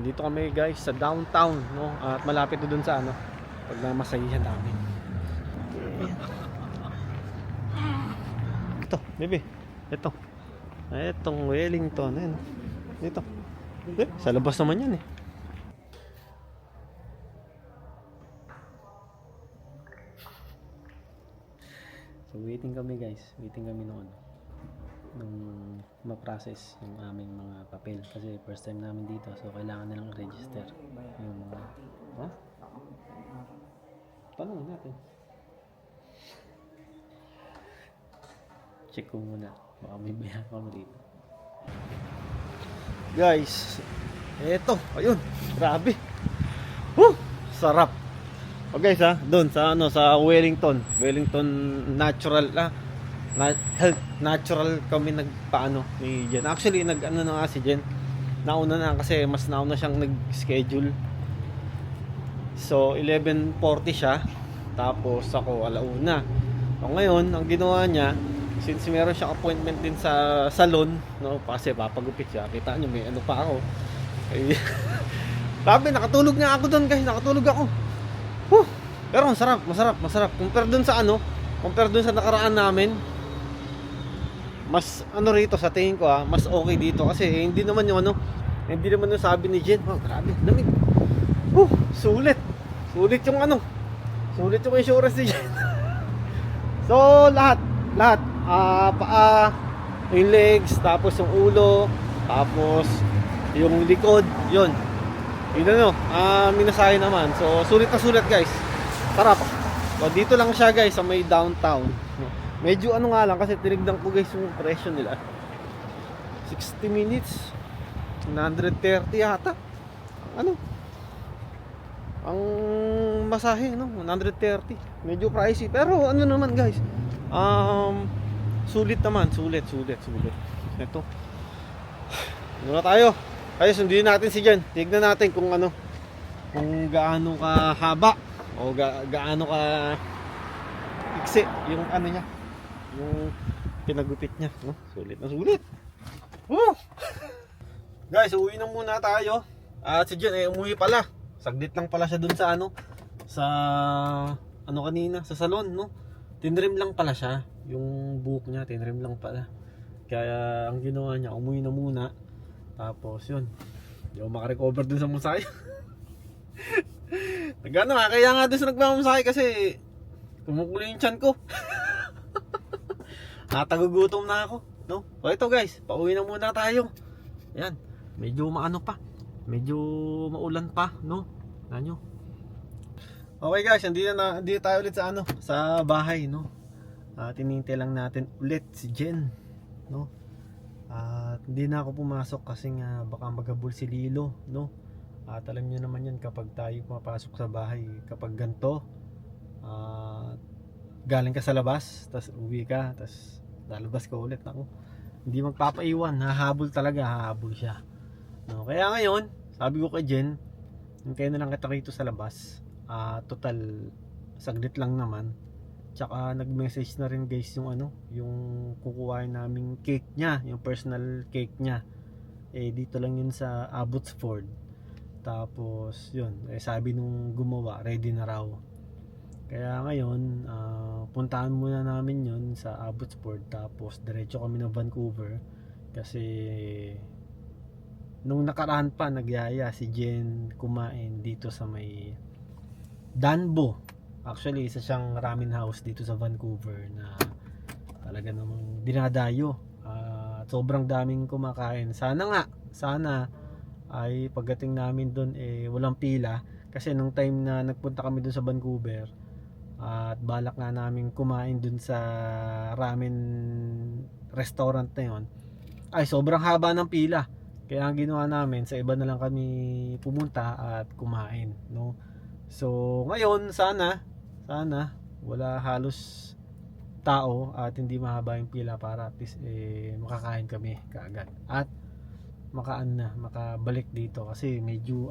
Dito kami guys sa downtown, no? At malapit na dun sa ano, pag namasahihan namin. Ayan. Ito, bebe. Ito. Itong Wellington, ayan. Dito. Sa labas naman yan eh. So waiting kami guys, waiting kami noon nung ma-process yung aming mga papel kasi first time namin dito, so kailangan nilang i-register yung mga tanong natin, check ko muna baka may bayan pa dito guys. Eto, ayun, grabe. Sarap. O guys doon sa ano sa Wellington natural health natural kami nagpaano ni Jen. Actually nag-ano na nga si Jen. Nauna na kasi mas nauna siyang nag-schedule. So 11:40 siya. Tapos ako alauna. So ngayon ang ginawa niya, since meron siyang appointment din sa salon, no, kasi papagupit siya. Kita niyo may ano pa ako. Ay, sabi nakatulog nga ako doon guys, nakatulog ako. Pero masarap. Compare dun sa ano, compare dun sa nakaraan namin. Mas ano rito sa tingin ko mas okay dito kasi hindi naman yung ano, hindi naman yung sabi ni Jen, grabe, lamig. Sulit. Sulit yung ano. Sulit yung insurance ni Jen. So lahat, paa, yung legs, tapos yung ulo, tapos yung likod, yun. Yun ano, minasahe naman. So sulit na sulit guys. Sarap. So dito lang siya guys sa may downtown. Medyo ano nga lang kasi tinignan ko guys yung presyo nila. 60 minutes 130 yata. Ano? Ang masahe no, 130. Medyo pricey pero ano naman guys. Sulit naman, sulit. Ito. Ano na tayo? Kaya sundin natin si Jan. Tignan natin kung ano, kung gaano kahaba o gaano ka iksi yung ano niya, yung pinagupit niya, no? Sulit na sulit. Guys, uwi na muna tayo. At si Jan umuwi pala. Saglit lang pala siya dun sa ano, sa ano kanina, sa salon, no? Tinrim lang pala siya. Yung buhok niya, tinrim lang pala. Kaya ang ginawa niya, umuwi na muna. Tapos yun, hindi ako makarecover dun sa musay. Nagano nga, kaya nga dun sa nagmamasahe kasi kumukulo yung tiyan ko. Natagugutom na ako, no? O ito guys, pauwi na muna tayo. Yan, medyo maano pa, medyo maulan pa, no? Nanyo. Okay guys, hindi tayo ulit sa ano, sa bahay, no? Tinintay lang natin ulit si Jen, no? At hindi na ako pumasok kasi nga baka maghabol si Lilo, no? At alam niyo naman yan kapag tayo pumapasok sa bahay, kapag ganto, galing ka sa labas, tas uwi ka, tas lalabas ka ulit, ako hindi magpapaiwan, hahabol siya, no? Kaya ngayon sabi ko kay Jen, hintayin na lang kita rito sa labas. Total saglit lang naman. Tsaka nag-message na rin guys yung ano, yung kukuhain naming cake niya, yung personal cake niya. Dito lang yun sa Abbotsford. Tapos yun, sabi nung gumawa, ready na raw. Kaya ngayon, puntahan muna namin yun sa Abbotsford. Tapos diretso kami ng Vancouver. Kasi nung nakaraan pa, nagyaya si Jen kumain dito sa may Danbo. Actually, isa siyang ramen house dito sa Vancouver na talaga namang dinadayo. Sobrang daming kumakain. Sana ay pagdating namin doon walang pila. Kasi nung time na nagpunta kami doon sa Vancouver, at balak nga namin kumain doon sa ramen restaurant na yon, ay sobrang haba ng pila. Kaya ang ginawa namin, sa iba na lang kami pumunta at kumain, no? So ngayon sana wala halos tao at hindi mahaba yung pila para at least makakain kami kaagad at makabalik dito kasi medyo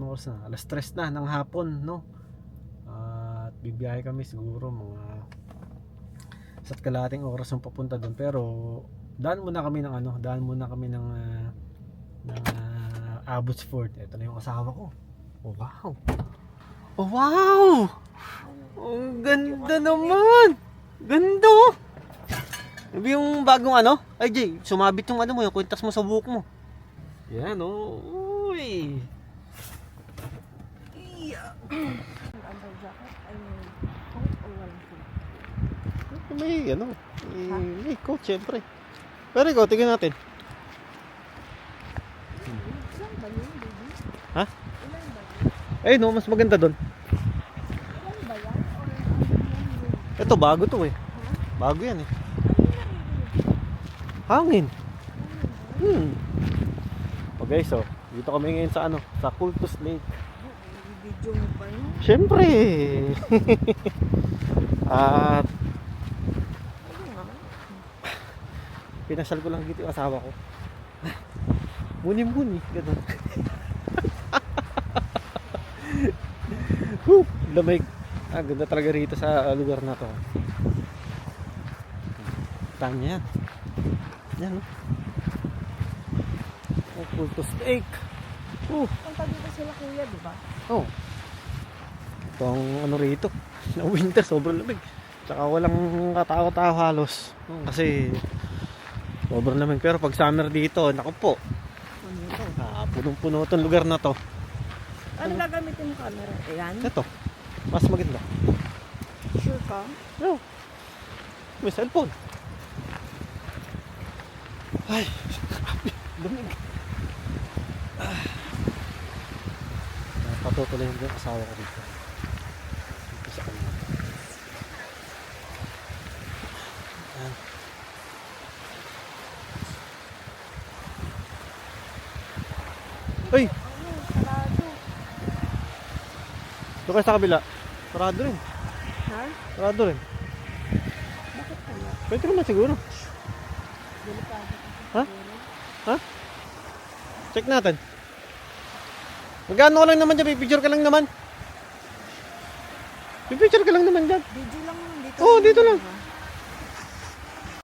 oras na, alas 3 na ng hapon, no? At bibiyahe kami siguro mga isa't kalahating oras ang papunta doon, pero daan muna kami ng Abbotsford. Ito na yung asawa ko. Oh, wow. Oh, wow! Ang ganda naman! Ganda! Oh! Sabi yung bagong ano? Ay, Jay, sumabit yung ano mo, yung kwintas mo sa buhok mo. Yan, oh. Uy! May ano, may coat syempre. Pero ikaw, tingnan natin. Ha? Eh no, mas maganda doon. Ito bago to eh. Bago yan eh. Hangin. Okay, so dito kami ngayon sa ano, sa Cultus Lake. Video mo pa yun? Syempre. At pinasal ko lang dito yung asawa ko. Muni-muni, gano'n. Lamig. Ganda talaga rito sa lugar na to. Tanya yan. Yan, no? Cultus Lake. Punta dito sila kuya, di ba? Oh. Ito ang ano rito. Na winter, sobrang lamig. Tsaka walang katao-tao halos. Kasi sobrang lamig. Pero pag summer dito, naku po. Ano ito? Punong-puno itong lugar na to. Ano gagamitin mo camera? Ayan? Ito. Mas maganda. Sure ka? No. May cellphone. Ay, lamig. Patutuloy yung asawa ko dito. Dito sa kanila. Ayan. Ay! Ano? Sarado. Doon kayo sa kabila. Sarado rin. Ha? Sarado rin. Bakit kaya? Pwede naman siguro. Delikado kasi Ha? siguro. Ha? Check natin. Magkano ka lang naman dyan? Pipicture ka lang naman. Pipicture ka lang naman dyan. Video lang naman dito. Oo, dito lang. Ha?